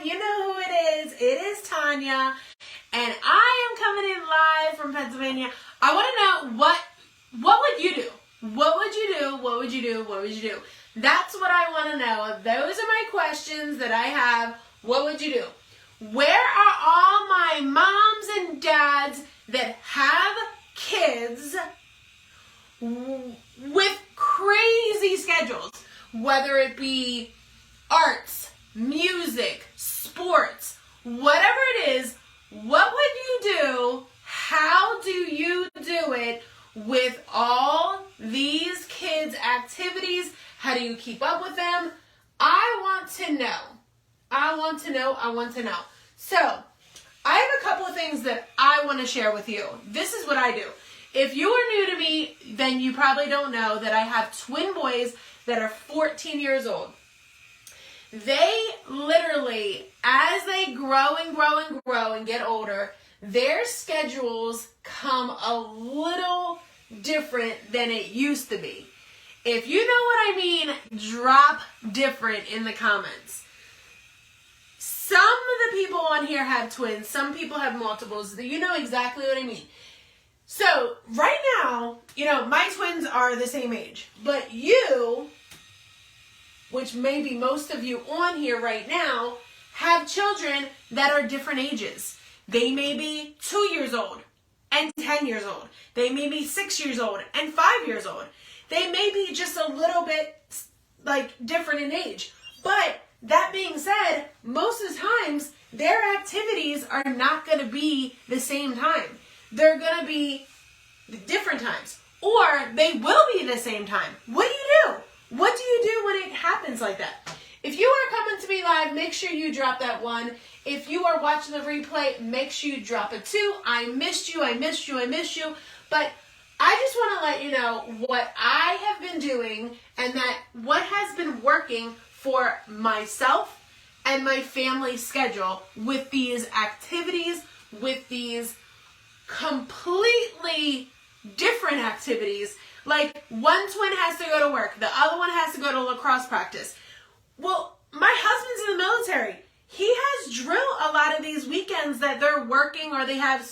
You know who it is. It is Tanya. And I am coming in live from Pennsylvania. I want to know what would you do? What would you do? What would you do? What would you do? That's what I want to know. Those are my questions that I have. What would you do? Where are all my moms and dads that have kids with crazy schedules? Whether it be arts, music, sports, whatever it is, what would you do? How do you do it with all these kids' activities? How do you keep up with them? I want to know. I want to know. So, I have a couple of things that I want to share with you. This is what I do. If you are new to me, then you probably don't know that I have twin boys that are 14 years old. They literally, as they grow and get older, their schedules come a little different than it used to be. If you know what I mean, drop different in the comments. Some of the people on here have twins. Some people have multiples. You know exactly what I mean. So, right now, my twins are the same age. But you, which maybe most of you on here right now, have children that are different ages. They may be 2 years old and 10 years old. They may be 6 years old and 5 years old. They may be just a little bit different in age. But that being said, most of the times, their activities are not going to be the same time. They're going to be different times. Or they will be the same time. What do you do? What do you do when it happens like that? If you are coming to me live, make sure you drop that 1. If you are watching the replay, make sure you drop a 2. I missed you. But I just want to let you know what I have been doing and that what has been working for myself and my family schedule with these activities, with these completely different activities. Like, one twin has to go to work, the other one has to go to lacrosse practice. Well, my husband's in the military. He has drill a lot of these weekends that they're working or they have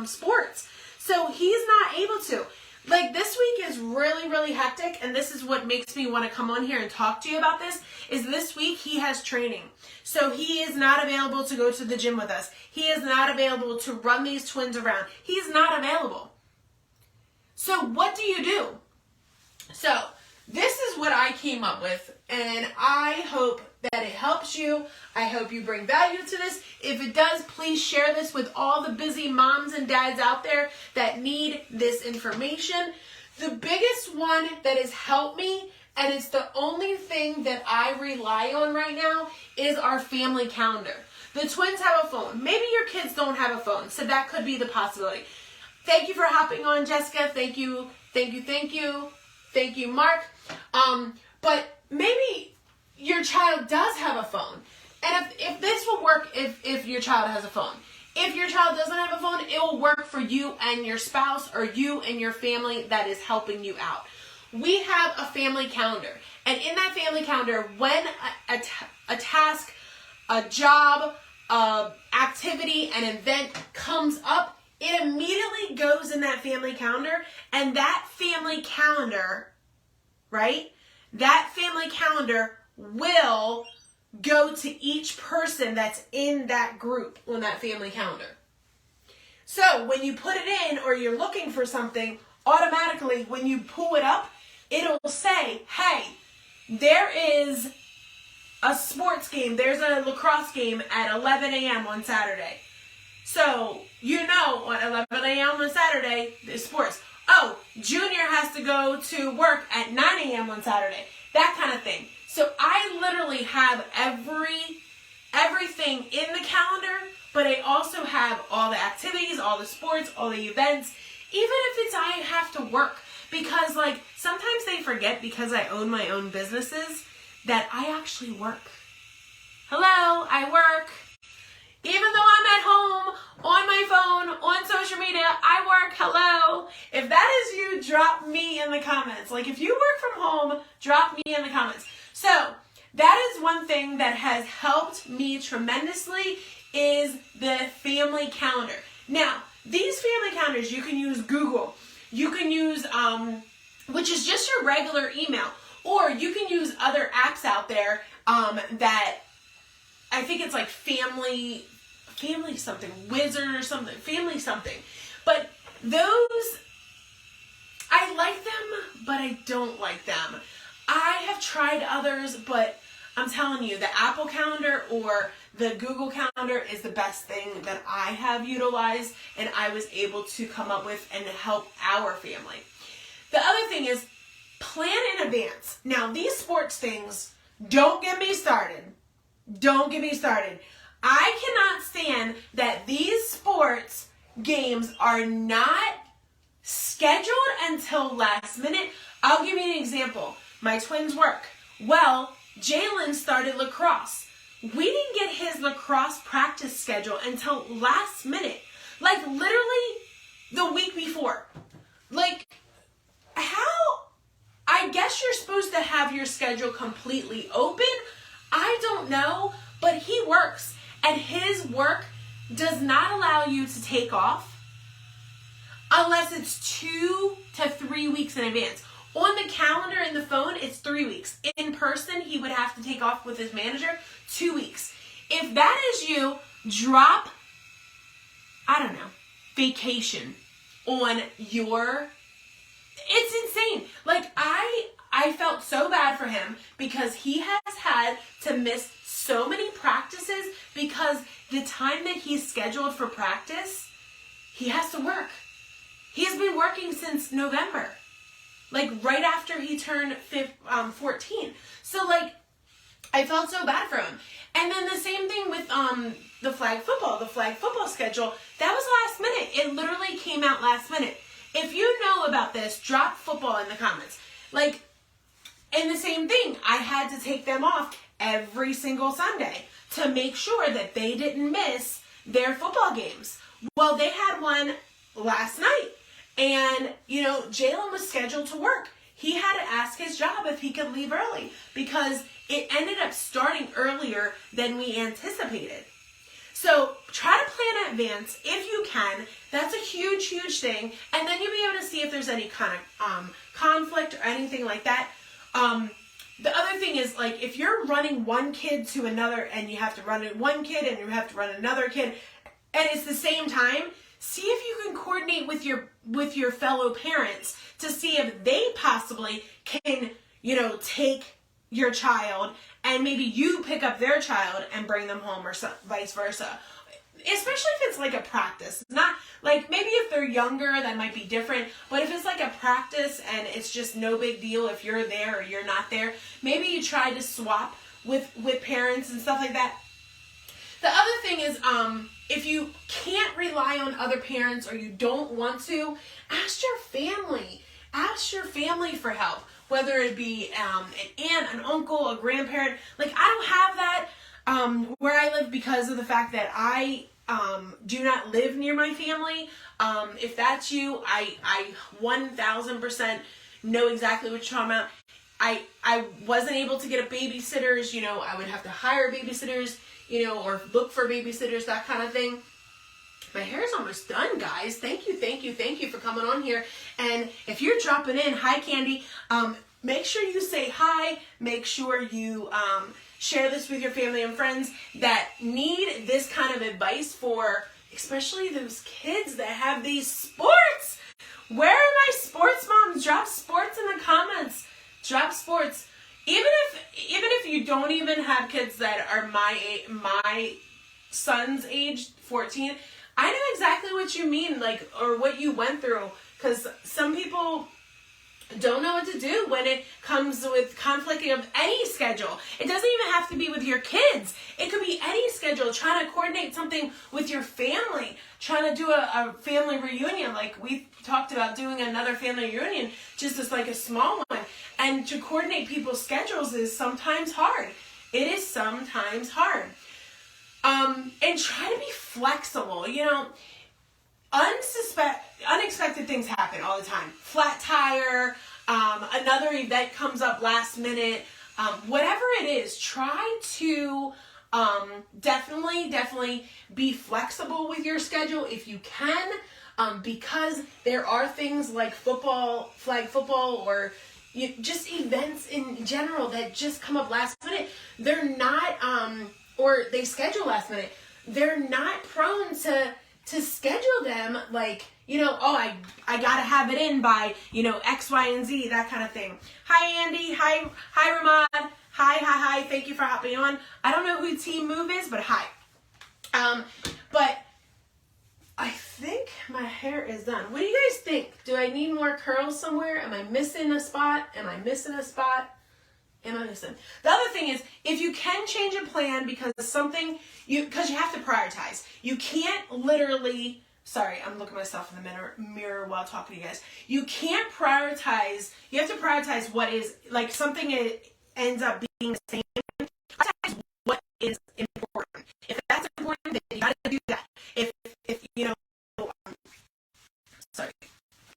sports. So he's not able to. Like, this week is really, really hectic, and this is what makes me want to come on here and talk to you about this, is this week he has training. So he is not available to go to the gym with us. He is not available to run these twins around. He's not available. So what do you do? So this is what I came up with, and I hope that it helps you. I hope you bring value to this. If it does, please share this with all the busy moms and dads out there that need this information. The biggest one that has helped me, and it's the only thing that I rely on right now, is our family calendar. The twins have a phone. Maybe your kids don't have a phone, so that could be the possibility. Thank you for hopping on, Jessica. Thank you. Thank you, Mark. But maybe your child does have a phone. And if this will work if your child has a phone. If your child doesn't have a phone, it will work for you and your spouse or you and your family that is helping you out. We have a family calendar. And in that family calendar, when a task, a job, activity, an event comes up, it immediately goes in that family calendar. And that family calendar, right? That family calendar will go to each person that's in that group on that family calendar. So when you put it in or you're looking for something, automatically when you pull it up, it'll say, hey, there is a sports game. There's a lacrosse game at 11 a.m. on Saturday. So, on 11 a.m. on Saturday, there's sports. Oh, Junior has to go to work at 9 a.m. on Saturday. That kind of thing. So I literally have everything in the calendar, but I also have all the activities, all the sports, all the events, even if it's I have to work. Because sometimes they forget, because I own my own businesses, that I actually work. Hello, I work. Even though I'm at home, on my phone, on social media, I work. Hello. If that is you, drop me in the comments. If you work from home, drop me in the comments. So, that is one thing that has helped me tremendously is the family calendar. Now, these family calendars, you can use Google. You can use, which is just your regular email. Or you can use other apps out there that, I think it's like family something, Wizard or something, family something. But those, I like them, but I don't like them. I have tried others, but I'm telling you, the Apple Calendar or the Google Calendar is the best thing that I have utilized and I was able to come up with and help our family. The other thing is plan in advance. Now, these sports things, don't get me started. Don't get me started. I cannot stand that these sports games are not scheduled until last minute. I'll give you an example. My twins work. Well, Jalen started lacrosse. We didn't get his lacrosse practice schedule until last minute. Like literally the week before. Like how? I guess you're supposed to have your schedule completely open. I don't know, but he works. And his work does not allow you to take off unless it's 2 to 3 weeks in advance. On the calendar and the phone, it's 3 weeks. In person, he would have to take off with his manager 2 weeks. If that is you, drop, I don't know, vacation on your, it's insane. Like I felt so bad for him because he has had to miss so many practices because the time that he's scheduled for practice, he has to work. He's been working since November. Like right after he turned 14. So like, I felt so bad for him. And then the same thing with the flag football schedule, that was last minute. It literally came out last minute. If you know about this, drop football in the comments. Like, and the same thing, I had to take them off every single Sunday to make sure that they didn't miss their football games. Well, they had one last night. And, you know, Jalen was scheduled to work. He had to ask his job if he could leave early because it ended up starting earlier than we anticipated. So try to plan in advance if you can. That's a huge, huge thing. And then you'll be able to see if there's any kind of conflict or anything like that. The other thing is, like, if you're running one kid to another and you have to run one kid and you have to run another kid and it's the same time, see if you can coordinate with your fellow parents to see if they possibly can, you know, take your child and maybe you pick up their child and bring them home or vice versa. Especially if it's like a practice. Not like maybe if they're younger that might be different, but if it's like a practice and it's just no big deal if you're there or you're not there, maybe you try to swap with parents and stuff like that. The other thing is if you can't rely on other parents or you don't want to, ask your family. Ask your family for help, whether it be an aunt, an uncle, a grandparent. Like I don't have that where I live because of the fact that I do not live near my family. If that's you, I 1000% know exactly what you're talking about. I wasn't able to get a babysitters, you know, I would have to hire babysitters, you know, or look for babysitters, that kind of thing. My hair's almost done, guys. Thank you for coming on here. And if you're dropping in, hi Candy, make sure you say hi. Make sure you share this with your family and friends that need this kind of advice for especially those kids that have these sports. Where are my sports moms? Drop sports in the comments. Drop sports. Even if you don't even have kids that are my son's age, 14, I know exactly what you mean, like, or what you went through, because some people don't know what to do when it comes with conflict of any schedule. It doesn't even have to be with your kids. It could be any schedule, trying to coordinate something with your family, trying to do a family reunion, like we talked about doing another family reunion, just as like a small one. And to coordinate people's schedules is sometimes hard. It is sometimes hard. And try to be flexible. You know, unexpected things happen all the time. Flat tire, another event comes up last minute, Whatever it is, try to definitely be flexible with your schedule if you can, because there are things like football, flag football, or just events in general that just come up last minute. They're not, or they schedule last minute. They're not prone to schedule them like, oh, I gotta have it in by, X, Y, and Z, that kind of thing. Hi, Andy. Hi, Ramad. Hi. Thank you for hopping on. I don't know who Team Move is, but hi. But I think my hair is done. What do you guys think? Do I need more curls somewhere? Am I missing a spot? Am I missing? The other thing is, if you can change a plan because because you have to prioritize. You can't literally, sorry, I'm looking at myself in the mirror while talking to you guys. You can't prioritize, you have to prioritize what is, like something ends up being the same. Prioritize what is important. If that's important, then you gotta do that. If sorry,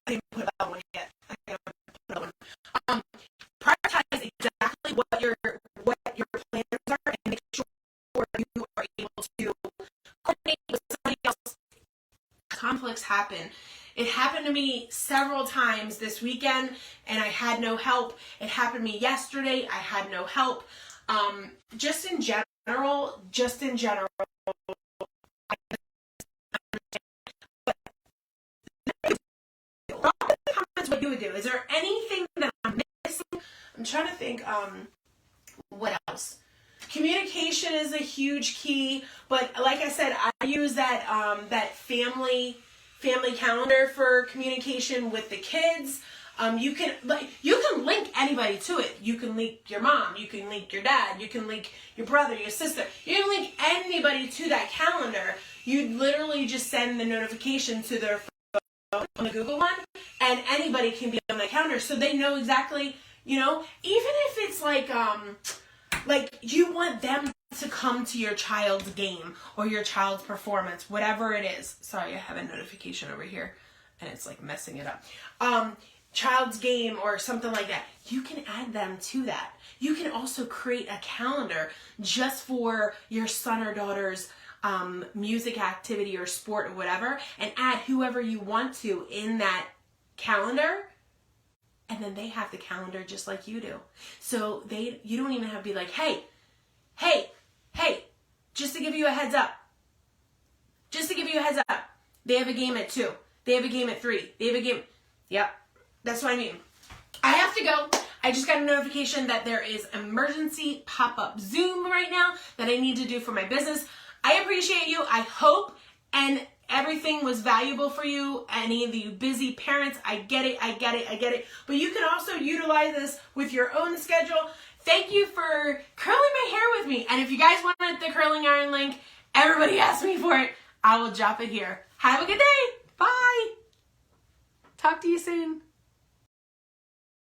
I didn't put that one yet. I gotta put that one. Prioritize exactly what your plans are and make sure you are able to coordinate with somebody else. Conflicts happen. It happened to me several times this weekend and I had no help. It happened to me yesterday. I had no help. Just in general. What you would do. Is there anything that I'm missing? I'm trying to think, what else? Communication is a huge key, but like I said, I use that family calendar for communication with the kids. You can link anybody to it. You can link your mom, you can link your dad, you can link your brother, your sister. You can link anybody to that calendar. You literally just send the notification to their phone on the Google one, and anybody can be on the calendar, so they know exactly, even if it's like you want them to come to your child's game or your child's performance, whatever it is. Sorry, I have a notification over here and it's like messing it up. Child's game or something like that. You can add them to that. You can also create a calendar just for your son or daughter's music activity or sport or whatever, and add whoever you want to in that calendar. And then they have the calendar just like you do. So you don't even have to be like, hey, just to give you a heads up. They have a game at 2. They have a game at 3. They have a game. Yep. That's what I mean. I have to go. I just got a notification that there is emergency pop-up Zoom right now that I need to do for my business. I appreciate you. I hope and everything was valuable for you. Any of you busy parents, I get it. But you can also utilize this with your own schedule. Thank you for curling my hair with me. And if you guys wanted the curling iron link, everybody asked me for it. I will drop it here. Have a good day. Bye. Talk to you soon.